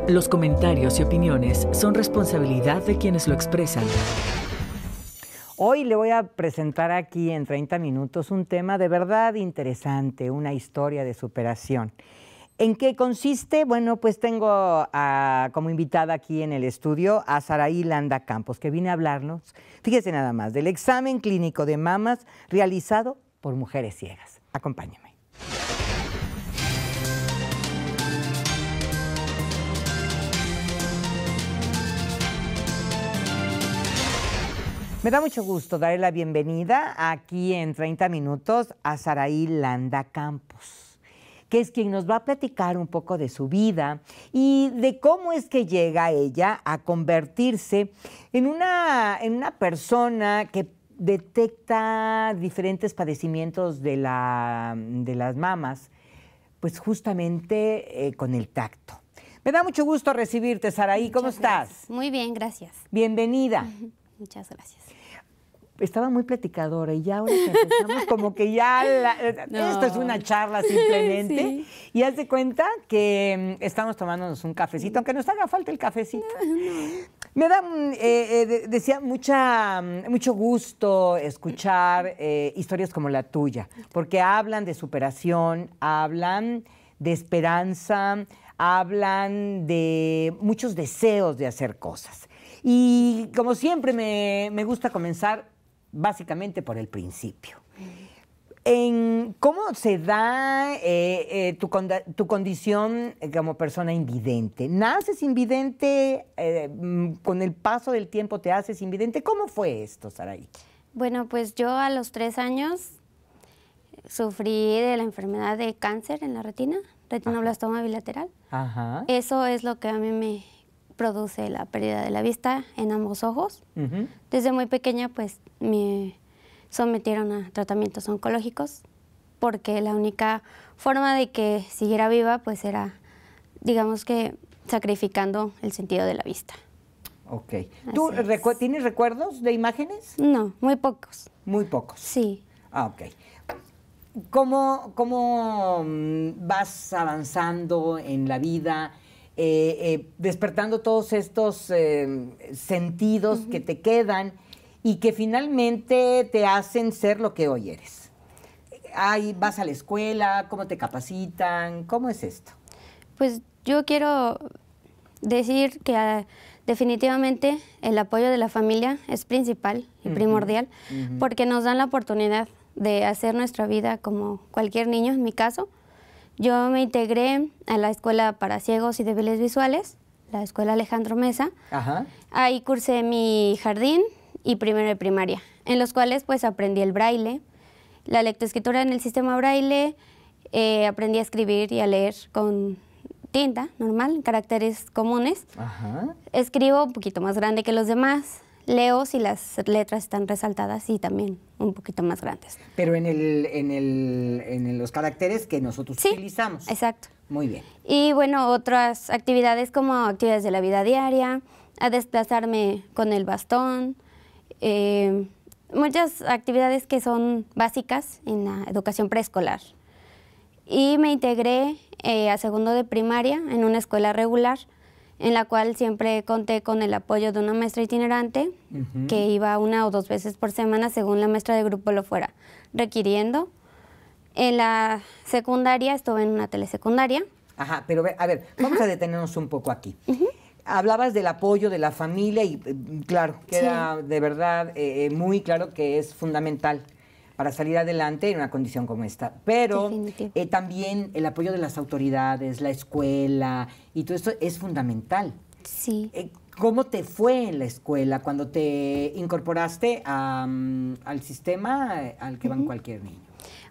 Los comentarios y opiniones son responsabilidad de quienes lo expresan. Hoy le voy a presentar aquí en 30 minutos un tema de verdad interesante, una historia de superación. ¿En qué consiste? Bueno, pues tengo como invitada aquí en el estudio a Saraí Landa Campos, que viene a hablarnos, fíjese nada más, del examen clínico de mamas realizado por mujeres ciegas. Acompáñeme. Me da mucho gusto darle la bienvenida aquí en 30 minutos a Saraí Landa Campos, que es quien nos va a platicar un poco de su vida y de cómo es que llega ella a convertirse en una persona que detecta diferentes padecimientos de las mamas, pues justamente con el tacto. Me da mucho gusto recibirte, Saraí. ¿Cómo estás? Muy bien, gracias. Bienvenida. Muchas gracias. Estaba muy platicadora y ya ahora que empezamos como que ya esto es una charla simplemente. Sí. Y haz de cuenta que estamos tomándonos un cafecito, aunque nos haga falta el cafecito. Me da, decía, mucho gusto escuchar historias como la tuya, porque hablan de superación, hablan de esperanza, hablan de muchos deseos de hacer cosas. Y como siempre me gusta comenzar básicamente por el principio. ¿Cómo se da tu condición como persona invidente? ¿Naces invidente? ¿Con el paso del tiempo te haces invidente? ¿Cómo fue esto, Saraí? Bueno, pues yo a los 3 años sufrí de la enfermedad de cáncer en la retina, retinoblastoma bilateral. Ajá. Eso es lo que a mí me produce la pérdida de la vista en ambos ojos. Uh-huh. Desde muy pequeña, pues, me sometieron a tratamientos oncológicos porque la única forma de que siguiera viva, pues, era, digamos que, sacrificando el sentido de la vista. Ok. ¿Tú tienes recuerdos de imágenes? No, muy pocos. Muy pocos. Sí. Ah, ok. ¿Cómo vas avanzando en la vida? Despertando todos estos sentidos que te quedan y que finalmente te hacen ser lo que hoy eres. ¿Vas a la escuela? ¿Cómo te capacitan? ¿Cómo es esto? Pues yo quiero decir que definitivamente el apoyo de la familia es principal y primordial, porque nos dan la oportunidad de hacer nuestra vida como cualquier niño, en mi caso. Yo me integré a la Escuela para Ciegos y Débiles Visuales, la Escuela Alejandro Mesa. Ajá. Ahí cursé mi jardín y primero de primaria, en los cuales pues aprendí el braille, la lectoescritura en el sistema braille, aprendí a escribir y a leer con tinta normal, en caracteres comunes. Ajá. Escribo un poquito más grande que los demás. Leo si las letras están resaltadas y también un poquito más grandes. Pero en los caracteres que nosotros utilizamos. Exacto. Muy bien. Y bueno, otras actividades como actividades de la vida diaria, a desplazarme con el bastón, muchas actividades que son básicas en la educación preescolar. Y me integré a segundo de primaria en una escuela regular, en la cual siempre conté con el apoyo de una maestra itinerante que iba 1 o 2 veces por semana según la maestra de grupo lo fuera requiriendo. En la secundaria estuve en una telesecundaria. Ajá, pero a ver, vamos a detenernos un poco aquí. Hablabas del apoyo de la familia y claro, queda de verdad muy claro que es fundamental para salir adelante en una condición como esta. Pero también el apoyo de las autoridades, la escuela y todo esto es fundamental. Sí. ¿Cómo te fue en la escuela cuando te incorporaste al sistema al que van cualquier niño?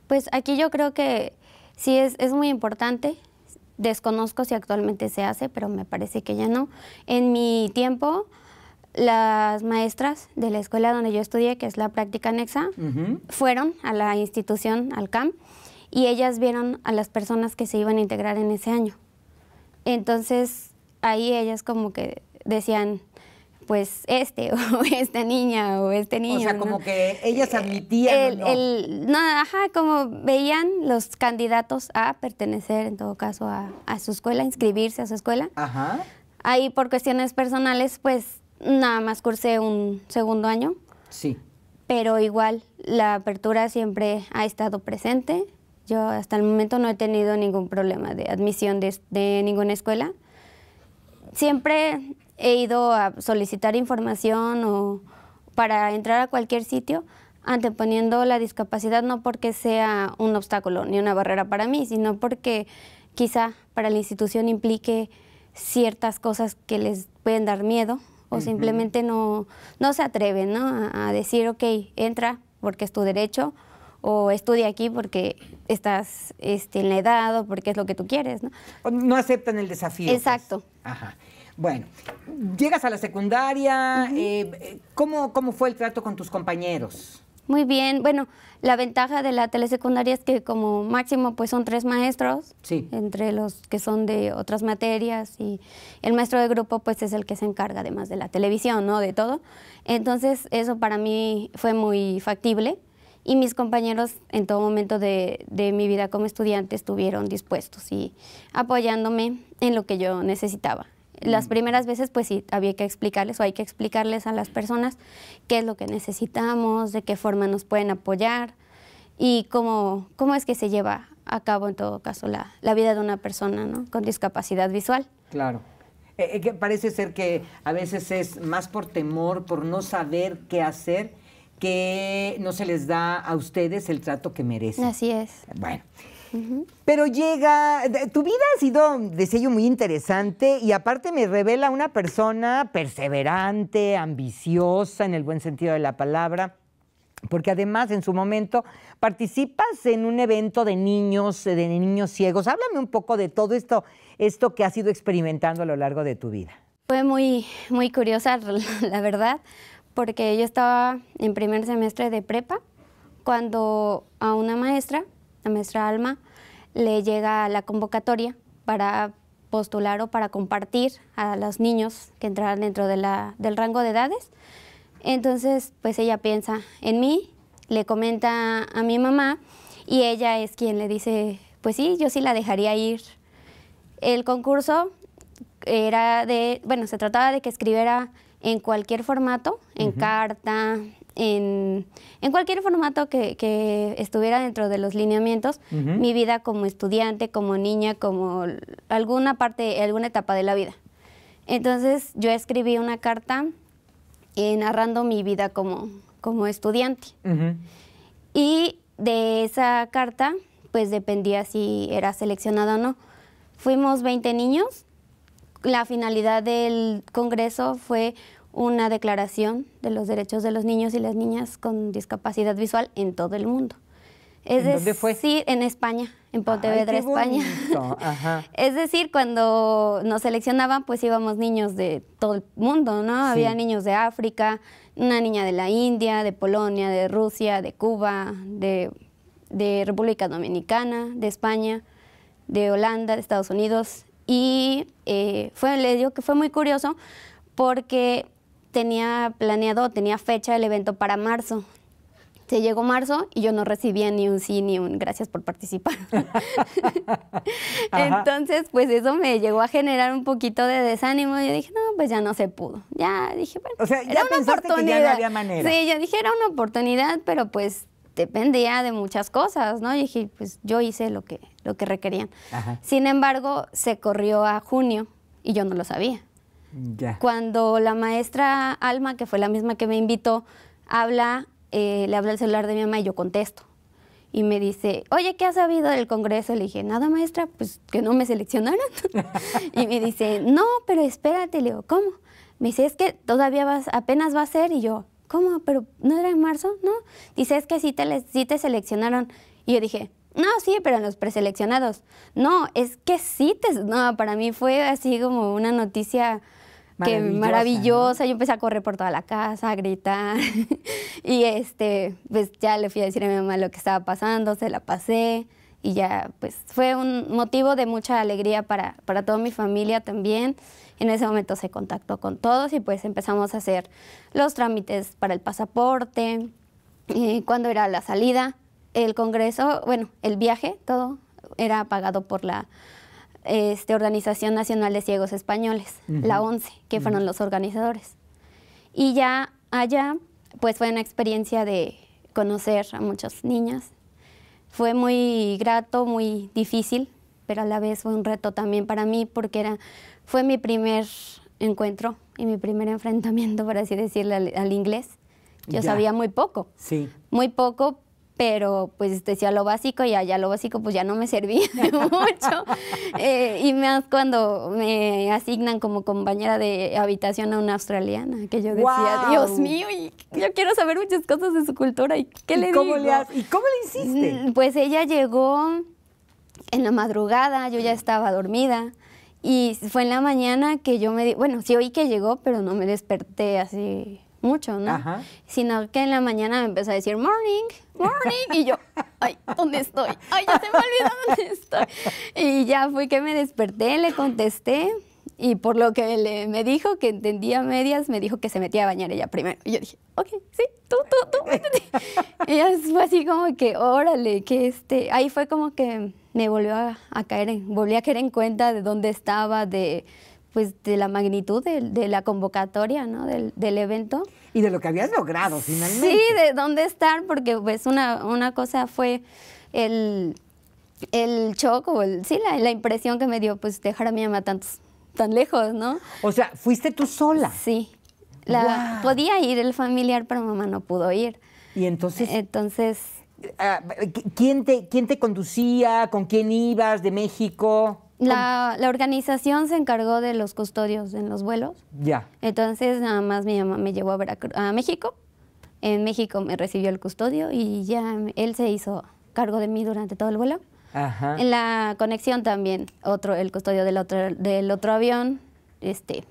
Pues aquí yo creo que sí es muy importante. Desconozco si actualmente se hace, pero me parece que ya no. En mi tiempo, las maestras de la escuela donde yo estudié, que es la práctica anexa, fueron a la institución, al CAM, y ellas vieron a las personas que se iban a integrar en ese año. Entonces, ahí ellas como que decían, pues o esta niña o este niño. O sea, como que ellas admitían como veían los candidatos a pertenecer, en todo caso, a su escuela, inscribirse a su escuela. Ajá. Ahí por cuestiones personales, pues nada más cursé un segundo año. Sí. Pero igual la apertura siempre ha estado presente. Yo hasta el momento no he tenido ningún problema de admisión de ninguna escuela. Siempre he ido a solicitar información o para entrar a cualquier sitio, anteponiendo la discapacidad, no porque sea un obstáculo ni una barrera para mí, sino porque quizá para la institución implique ciertas cosas que les pueden dar miedo o simplemente no se atreven, ¿no? a decir, ok, entra porque es tu derecho, o estudia aquí porque estás en la edad o porque es lo que tú quieres, ¿no? No aceptan el desafío. Exacto. Pues. Ajá. Bueno, llegas a la secundaria, ¿cómo fue el trato con tus compañeros? Muy bien. Bueno, la ventaja de la telesecundaria es que como máximo pues son 3 maestros, sí, entre los que son de otras materias, y el maestro de grupo pues es el que se encarga además de la televisión, ¿no? De todo. Entonces eso para mí fue muy factible y mis compañeros en todo momento de mi vida como estudiante estuvieron dispuestos y apoyándome en lo que yo necesitaba. Las primeras veces, pues sí, había que explicarles o hay que explicarles a las personas qué es lo que necesitamos, de qué forma nos pueden apoyar y cómo es que se lleva a cabo en todo caso la vida de una persona, ¿no? Con discapacidad visual. Claro. Que parece ser que a veces es más por temor, por no saber qué hacer, que no se les da a ustedes el trato que merecen. Así es. Bueno. Pero llega, tu vida ha sido de sello muy interesante y aparte me revela una persona perseverante, ambiciosa en el buen sentido de la palabra, porque además en su momento participas en un evento de niños ciegos. Háblame un poco de todo esto que has ido experimentando a lo largo de tu vida. Fue muy curiosa, la verdad, porque yo estaba en primer semestre de prepa cuando a una maestra, la maestra Alma, le llega la convocatoria para postular o para compartir a los niños que entraran dentro del rango de edades. Entonces, pues ella piensa en mí, le comenta a mi mamá y ella es quien le dice, pues sí, yo sí la dejaría ir. El concurso era se trataba de que escribiera en cualquier formato, en carta, en cualquier formato que estuviera dentro de los lineamientos, mi vida como estudiante, como niña, como alguna etapa de la vida. Entonces yo escribí una carta narrando mi vida como estudiante. Y de esa carta, pues dependía si era seleccionada o no. Fuimos 20 niños. La finalidad del congreso fue una declaración de los derechos de los niños y las niñas con discapacidad visual en todo el mundo. ¿Dónde fue? Sí, en España, en Pontevedra, España. Ajá. Es decir, cuando nos seleccionaban, pues íbamos niños de todo el mundo, ¿no? Sí. Había niños de África, una niña de la India, de Polonia, de Rusia, de Cuba, de República Dominicana, de España, de Holanda, de Estados Unidos. Y les digo que fue muy curioso porque tenía fecha el evento para marzo. Se llegó marzo y yo no recibía ni un sí ni un gracias por participar. Entonces, pues eso me llegó a generar un poquito de desánimo. Yo dije, no, pues ya no se pudo. Ya dije, bueno, o sea, ya era una oportunidad. Que ya no había manera. Sí, yo dije, era una oportunidad, pero pues dependía de muchas cosas, ¿no? Y dije, pues yo hice lo que requerían. Ajá. Sin embargo, se corrió a junio y yo no lo sabía. Ya. Cuando la maestra Alma, que fue la misma que me invitó, le habla el celular de mi mamá y yo contesto. Y me dice, oye, ¿qué has sabido del congreso? Le dije, nada, maestra, pues que no me seleccionaron. Y me dice, no, pero espérate. Le digo, ¿cómo? Me dice, es que todavía apenas va a ser. Y yo, ¿cómo? ¿Pero no era en marzo? No. Dice, es que sí te seleccionaron. Y yo dije, no, sí, pero en los preseleccionados. No, es que sí No, para mí fue así como una noticia maravillosa, ¿no? Yo empecé a correr por toda la casa, a gritar. Y pues ya le fui a decir a mi mamá lo que estaba pasando, se la pasé. Y ya, pues fue un motivo de mucha alegría para toda mi familia también. En ese momento se contactó con todos y pues empezamos a hacer los trámites para el pasaporte, cuándo era la salida, el congreso, bueno, el viaje, todo era pagado por Organización Nacional de Ciegos Españoles, la ONCE, que fueron los organizadores. Y ya allá, pues fue una experiencia de conocer a muchas niñas. Fue muy grato, muy difícil, pero a la vez fue un reto también para mí porque fue mi primer encuentro y mi primer enfrentamiento, por así decirlo, al inglés. Yo sabía muy poco, muy poco, pero pues decía lo básico y allá lo básico pues ya no me servía de mucho. Y más cuando me asignan como compañera de habitación a una australiana, que yo decía, Dios mío, y yo quiero saber muchas cosas de su cultura, ¿y qué le digo? ¿Y cómo le hiciste? Pues ella llegó en la madrugada, yo ya estaba dormida, y fue en la mañana que yo bueno, sí oí que llegó, pero no me desperté así mucho, ¿no? Ajá. Sino que en la mañana me empezó a decir, morning, morning, y yo, ay, ¿dónde estoy? Ay, ya se me olvidó dónde estoy. Y ya fue que me desperté, le contesté, y por lo que me dijo, que entendía medias, me dijo que se metía a bañar ella primero. Y yo dije, ok, sí, tú, métete. Y ella fue así como que, órale, que ahí fue como que me volvió a caer, volví a caer en cuenta de dónde estaba, pues de la magnitud de la convocatoria, ¿no? Del evento. Y de lo que habías logrado finalmente. Sí, de dónde estar, porque pues una cosa fue el shock o la impresión que me dio pues dejar a mi mamá tan lejos, ¿no? O sea, ¿fuiste tú sola? Sí. Wow. Podía ir el familiar, pero mamá no pudo ir. Y entonces... ¿quién ¿quién te conducía? ¿Con quién ibas de México? La organización se encargó de los custodios en los vuelos. Ya. Entonces, nada más mi mamá me llevó a México. En México me recibió el custodio y ya él se hizo cargo de mí durante todo el vuelo. Ajá. En la conexión también, el custodio del otro avión,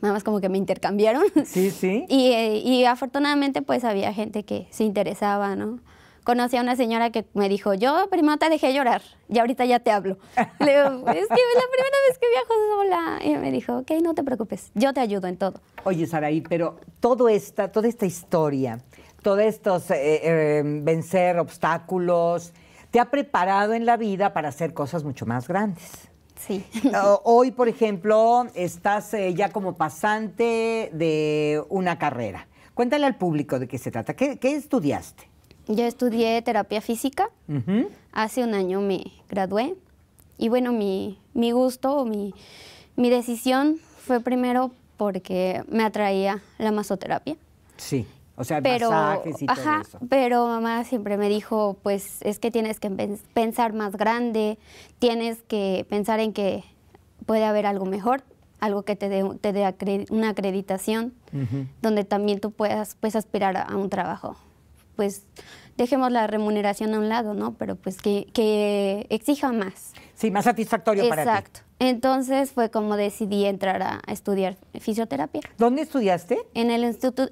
nada más como que me intercambiaron. Sí, sí. Y afortunadamente, pues había gente que se interesaba, ¿no? Conocí a una señora que me dijo, yo primero te dejé llorar y ahorita ya te hablo. Le digo, es que es la primera vez que viajo sola. Y me dijo, ok, no te preocupes, yo te ayudo en todo. Oye, Saraí, pero toda esta historia, todos estos vencer obstáculos, te ha preparado en la vida para hacer cosas mucho más grandes. Sí. Hoy, por ejemplo, estás ya como pasante de una carrera. Cuéntale al público de qué se trata. ¿Qué estudiaste? Yo estudié terapia física. Uh-huh. Hace un año me gradué. Y bueno, mi gusto, mi decisión fue primero porque me atraía la masoterapia. Sí, o sea, masajes y todo eso. Pero mamá siempre me dijo, pues es que tienes que pensar más grande, tienes que pensar en que puede haber algo mejor, algo que te dé una acreditación, donde también tú puedas aspirar a un trabajo. Pues dejemos la remuneración a un lado, ¿no? Pero pues que exija más. Sí, más satisfactorio para ti. Exacto. Entonces fue como decidí entrar a estudiar fisioterapia. ¿Dónde estudiaste? En el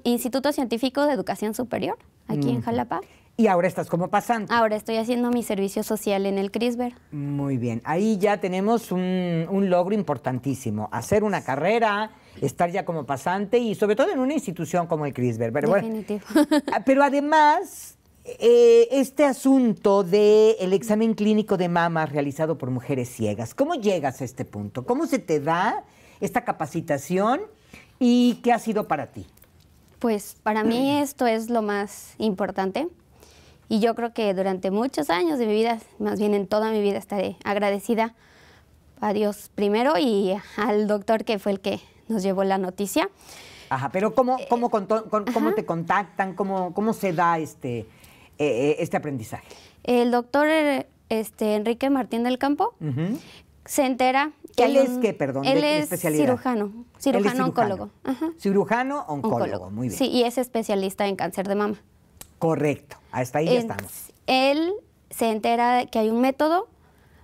Instituto Científico de Educación Superior, aquí en Jalapa. Y ahora estás como pasante. Ahora estoy haciendo mi servicio social en el CRISBER. Muy bien. Ahí ya tenemos un logro importantísimo. Hacer una carrera, estar ya como pasante y sobre todo en una institución como el CRISBER. Pero definitivo. Bueno, pero además, este asunto del examen clínico de mama realizado por mujeres ciegas, ¿cómo llegas a este punto? ¿Cómo se te da esta capacitación y qué ha sido para ti? Pues para mí esto es lo más importante. Y yo creo que durante muchos años de mi vida, más bien en toda mi vida, estaré agradecida a Dios primero y al doctor que fue el que nos llevó la noticia. Ajá, pero ¿cómo te contactan? ¿Cómo se da este aprendizaje? El doctor Enrique Martín del Campo se entera que ¿Él es qué, perdón? Él ¿De qué es especialidad? cirujano oncólogo. Ajá. Cirujano oncólogo, muy bien. Sí, y es especialista en cáncer de mama. Correcto, hasta ahí ya estamos. Él se entera que hay un método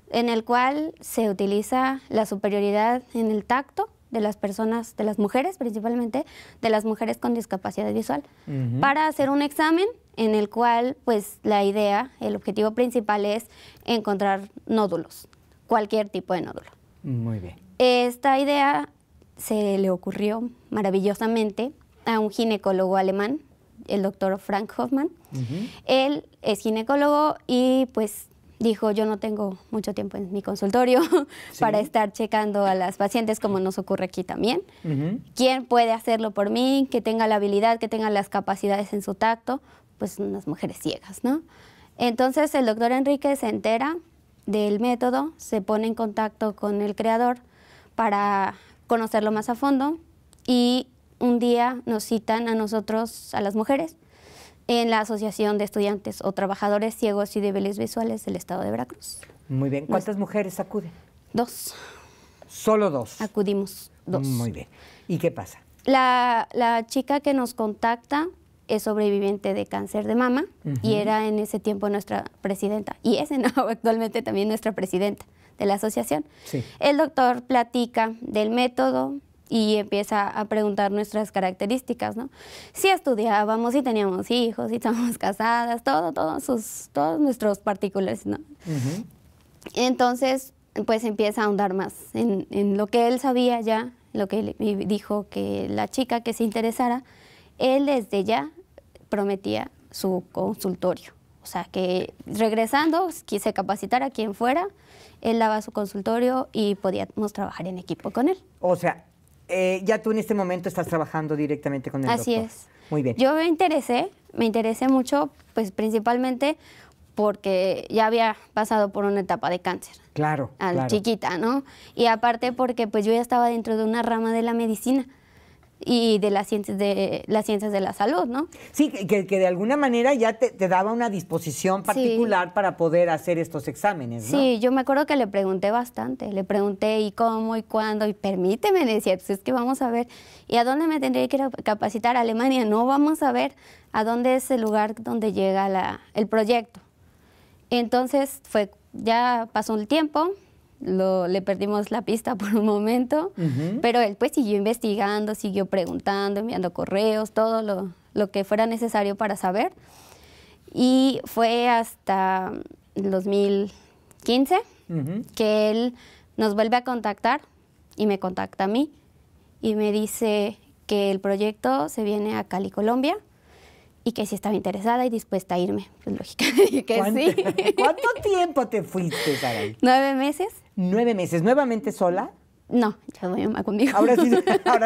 en el cual se utiliza la superioridad en el tacto de las personas, de las mujeres principalmente, de las mujeres con discapacidad visual, para hacer un examen en el cual, pues, la idea, el objetivo principal es encontrar nódulos, cualquier tipo de nódulo. Muy bien. Esta idea se le ocurrió maravillosamente a un ginecólogo alemán, el doctor Frank Hoffmann. Él es ginecólogo y pues dijo, yo no tengo mucho tiempo en mi consultorio para estar checando a las pacientes como nos ocurre aquí también. ¿Quién puede hacerlo por mí? Que tenga la habilidad, que tenga las capacidades en su tacto, pues unas mujeres ciegas, ¿no? Entonces el doctor Enrique se entera del método, se pone en contacto con el creador para conocerlo más a fondo y un día nos citan a nosotros, a las mujeres, en la Asociación de Estudiantes o Trabajadores Ciegos y Débiles Visuales del Estado de Veracruz. Muy bien. ¿Cuántas mujeres acuden? 2. Solo 2. Acudimos 2. Muy bien. ¿Y qué pasa? La chica que nos contacta es sobreviviente de cáncer de mama y era en ese tiempo nuestra presidenta. Y es actualmente también nuestra presidenta de la asociación. Sí. El doctor platica del método y empieza a preguntar nuestras características, ¿no? Si estudiábamos, si teníamos hijos, si estábamos casadas, todos nuestros particulares, ¿no? Entonces, pues empieza a ahondar más en lo que él sabía ya, lo que él dijo que la chica que se interesara, él desde ya prometía su consultorio. O sea, que regresando, que se capacitara quien fuera, él daba su consultorio y podíamos trabajar en equipo con él. O sea, ya tú en este momento estás trabajando directamente con el doctor. Así es. Muy bien. Yo me interesé mucho, pues principalmente porque ya había pasado por una etapa de cáncer. Claro, claro. Chiquita, ¿no? Y aparte porque pues yo ya estaba dentro de una rama de la medicina y de las ciencias de la salud, ¿no? Sí, que de alguna manera ya te daba una disposición particular para poder hacer estos exámenes, ¿no? Sí, yo me acuerdo que le pregunté bastante, le pregunté y cómo y cuándo, y permíteme, me decía, pues es que vamos a ver, ¿y a dónde me tendría que ir a capacitar? A Alemania, no, vamos a ver a dónde es el lugar donde llega el proyecto. Entonces ya pasó el tiempo, le perdimos la pista por un momento, pero él pues siguió investigando, siguió preguntando, enviando correos, todo lo que fuera necesario para saber. Y fue hasta el 2015 que él nos vuelve a contactar y me contacta a mí y me dice que el proyecto se viene a Cali, Colombia, y que sí estaba interesada y dispuesta a irme. Pues lógicamente que sí. ¿Cuánto tiempo te fuiste, Saraí? 9 meses. 9 meses. ¿Nuevamente sola? No, ya mi mamá conmigo. Ahora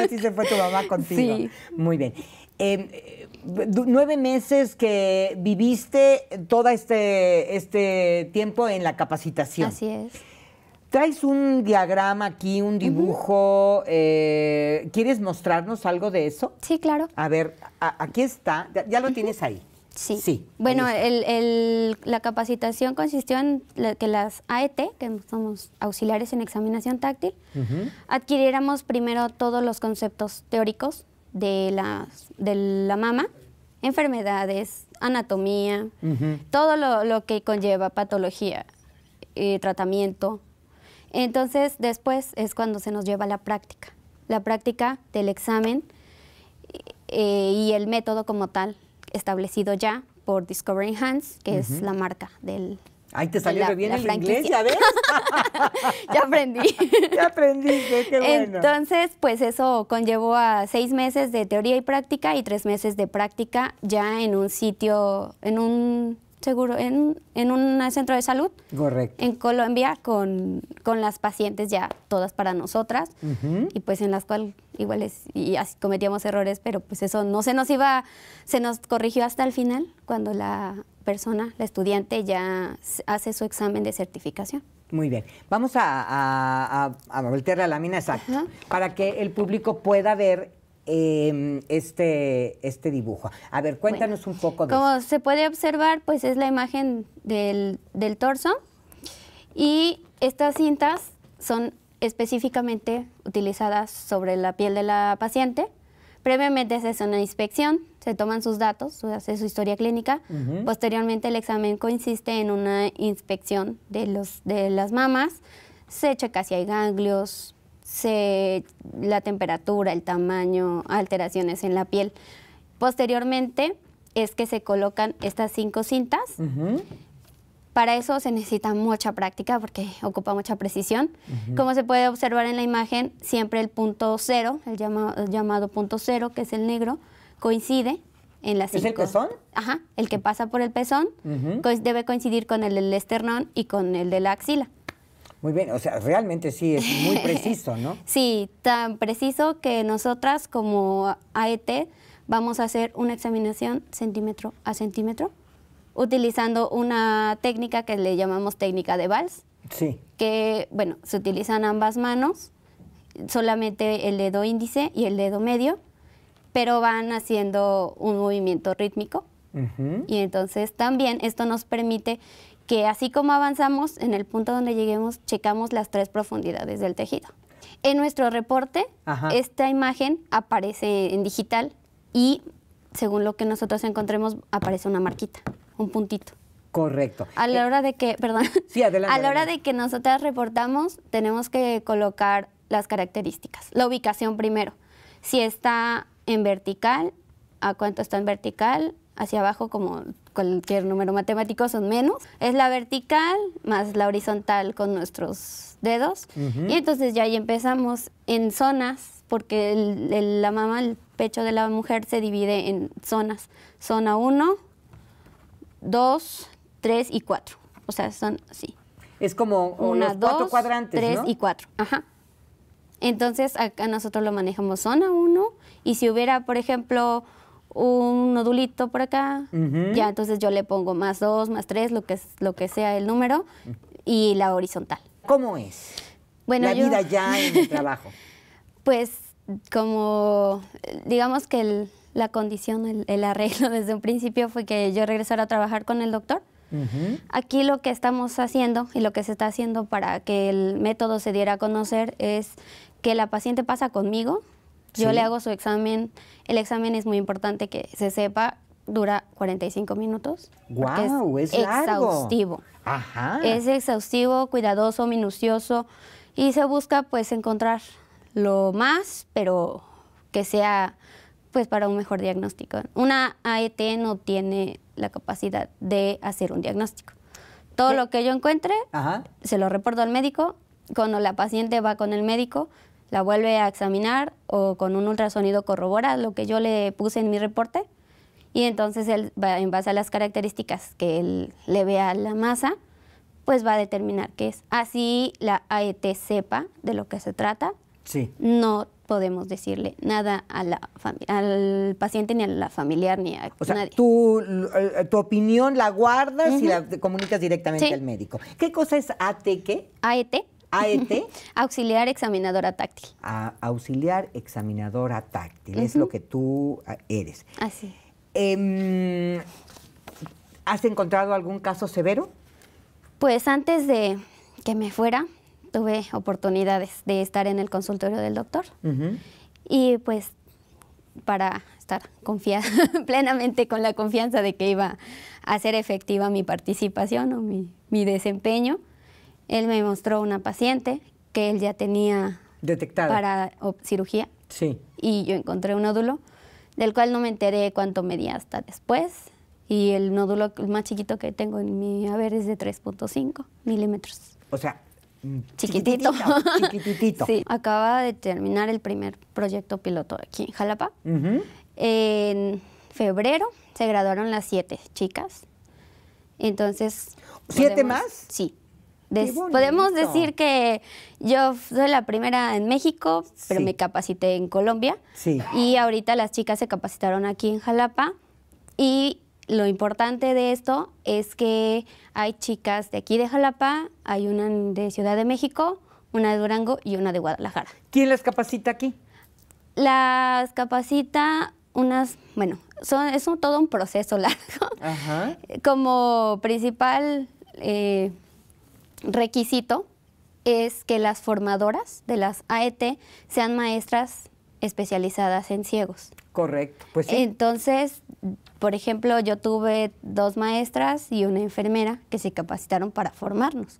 sí se fue tu mamá contigo. Sí. Muy bien. 9 meses que viviste todo este tiempo en la capacitación. Así es. Traes un diagrama aquí, un dibujo. ¿Quieres mostrarnos algo de eso? Sí, claro. A ver, aquí está. ¿Ya lo tienes ahí? Sí. Sí. Bueno, la capacitación consistió en que las AET, que somos auxiliares en examinación táctil, adquiriéramos primero todos los conceptos teóricos de la mama, enfermedades, anatomía, todo lo que conlleva patología, tratamiento. Entonces, después es cuando se nos lleva la práctica del examen y el método como tal, establecido ya por Discovering Hands, que es la marca del... Ay, te salió re bien el inglés, ¿ya ves? Ya aprendí. Ya aprendiste, qué bueno. Entonces, pues eso conllevó a 6 meses de teoría y práctica y 3 meses de práctica ya en un sitio, en un centro de salud. Correcto. En Colombia con las pacientes ya todas para nosotras y pues en las cuales igual y así cometíamos errores, pero pues eso no se nos corrigió hasta el final cuando la estudiante ya hace su examen de certificación. Muy bien. Vamos a voltear la lámina exacta para que el público pueda ver este dibujo. A ver, cuéntanos un poco de como eso. se puede observar, pues es la imagen del torso y estas cintas son específicamente utilizadas sobre la piel de la paciente. Previamente se hace una inspección, se toman sus datos, se hace su historia clínica. Posteriormente el examen consiste en una inspección de las mamas, se checa si hay ganglios, la temperatura, el tamaño, alteraciones en la piel. Posteriormente es que se colocan estas 5 cintas. Para eso se necesita mucha práctica porque ocupa mucha precisión. Como se puede observar en la imagen, siempre el punto cero, el llamado punto cero, que es el negro, coincide en la 5. ¿Es el pezón? Ajá, el que pasa por el pezón debe coincidir con el del esternón y con el de la axila. Muy bien, o sea, realmente sí, es muy preciso, ¿no? Sí, tan preciso que nosotras como AET vamos a hacer una examinación centímetro a centímetro, utilizando una técnica que le llamamos técnica de Valls. Sí. Que, bueno, se utilizan ambas manos, solamente el dedo índice y el dedo medio, pero van haciendo un movimiento rítmico. Y entonces también esto nos permite que así como avanzamos, en el punto donde lleguemos, checamos las 3 profundidades del tejido. En nuestro reporte, esta imagen aparece en digital y, según lo que nosotros encontremos, aparece una marquita, un puntito. Correcto. A la hora de que, perdón, sí, adelante, a la hora de que nosotras reportamos, tenemos que colocar las características, la ubicación primero. Si está en vertical, ¿a cuánto está en vertical? Hacia abajo, como cualquier número matemático, son menos. Es la vertical más la horizontal con nuestros dedos. Y entonces ya ahí empezamos en zonas, porque la mama, el pecho de la mujer se divide en zonas. Zona 1, 2, 3 y 4. O sea, son así. Es como 1, los 4 cuadrantes, 3 ¿no? y 4. Ajá. Entonces, acá nosotros lo manejamos zona 1. Y si hubiera, por ejemplo, un nodulito por acá, ya entonces yo le pongo más 2, más 3, lo que sea el número, y la horizontal. ¿Cómo es Bueno, la vida ya en el trabajo? Pues como, digamos que la condición, el arreglo desde un principio fue que yo regresara a trabajar con el doctor. Aquí lo que estamos haciendo y lo que se está haciendo para que el método se diera a conocer es que la paciente pasa conmigo, yo le hago su examen, el examen es muy importante que se sepa, dura 45 minutos. ¡Guau! Es exhaustivo. Largo. Ajá. Es exhaustivo, cuidadoso, minucioso y se busca pues encontrar lo más, pero que sea pues para un mejor diagnóstico. Una AET no tiene la capacidad de hacer un diagnóstico. Todo lo que yo encuentre, se lo reporto al médico. Cuando la paciente va con el médico, la vuelve a examinar o con un ultrasonido corrobora lo que yo le puse en mi reporte y entonces él va, en base a las características que él le vea a la masa, pues va a determinar qué es. Así la AET sepa de lo que se trata. Sí. No podemos decirle nada al paciente, ni a la familiar, ni a nadie. Tu opinión la guardas y la comunicas directamente al médico. ¿Qué cosa es AT? AET. AET. Auxiliar examinadora táctil. Auxiliar examinadora táctil. Es lo que tú eres. Así. ¿Has encontrado algún caso severo? Pues antes de que me fuera, tuve oportunidades de estar en el consultorio del doctor. Y pues para estar confiada plenamente con la confianza de que iba a ser efectiva mi participación o mi desempeño, él me mostró una paciente que él ya tenía detectada para cirugía. Sí. Y yo encontré un nódulo del cual no me enteré cuánto medía hasta después. Y el nódulo más chiquito que tengo en mi haber es de 3.5 milímetros. O sea, chiquitito. Chiquitito. Sí. Acaba de terminar el primer proyecto piloto aquí en Jalapa. En febrero se graduaron las 7 chicas. Entonces... ¿7 más? Sí. Podemos decir que yo soy la primera en México, pero me capacité en Colombia. Sí. Y ahorita las chicas se capacitaron aquí en Jalapa. Y lo importante de esto es que hay chicas de aquí de Jalapa, hay una de Ciudad de México, una de Durango y una de Guadalajara. ¿Quién las capacita aquí? Las capacita es todo un proceso largo. Como principal requisito es que las formadoras de las AET sean maestras especializadas en ciegos. Correcto, pues sí. Entonces, por ejemplo, yo tuve 2 maestras y una enfermera que se capacitaron para formarnos.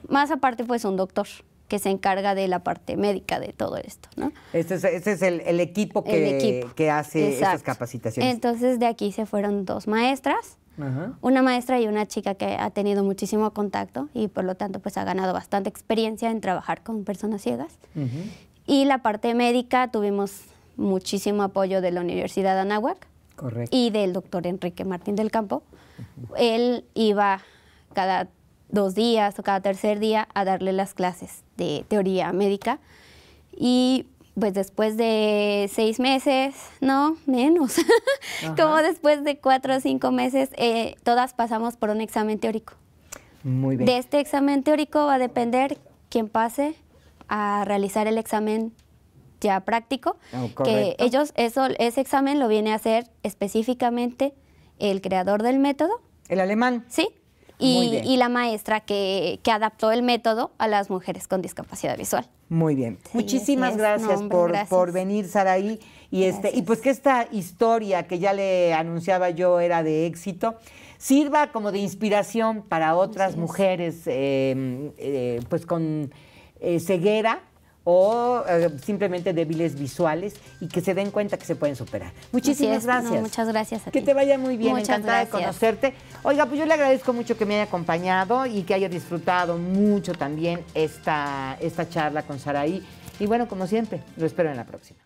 Más aparte, pues un doctor que se encarga de la parte médica de todo esto, ¿no? Este es el equipo que hace esas capacitaciones. Entonces, de aquí se fueron 2 maestras. Una maestra y una chica que ha tenido muchísimo contacto y por lo tanto pues ha ganado bastante experiencia en trabajar con personas ciegas. Y la parte médica tuvimos muchísimo apoyo de la Universidad de Anáhuac. Correcto. y del doctor Enrique Martín del Campo. Él iba cada 2 días o cada tercer día a darle las clases de teoría médica y pues después de 6 meses, no, menos, como después de 4 o 5 meses, todas pasamos por un examen teórico. Muy bien. De este examen teórico va a depender quién pase a realizar el examen ya práctico, que ese examen lo viene a hacer específicamente el creador del método. ¿El alemán? Sí. Y la maestra que adaptó el método a las mujeres con discapacidad visual. Muy bien. Sí, Muchísimas gracias, no, hombre, gracias por venir, Saraí. Y pues que esta historia que ya le anunciaba yo era de éxito, sirva como de inspiración para otras mujeres pues con ceguera o simplemente débiles visuales y que se den cuenta que se pueden superar. Muchísimas gracias. No, muchas gracias a ti. Que te vaya muy bien, Muchas encantada de gracias. conocerte. Oiga, pues yo le agradezco mucho que me haya acompañado y que haya disfrutado mucho también esta charla con Saraí. Y bueno, como siempre, lo espero en la próxima.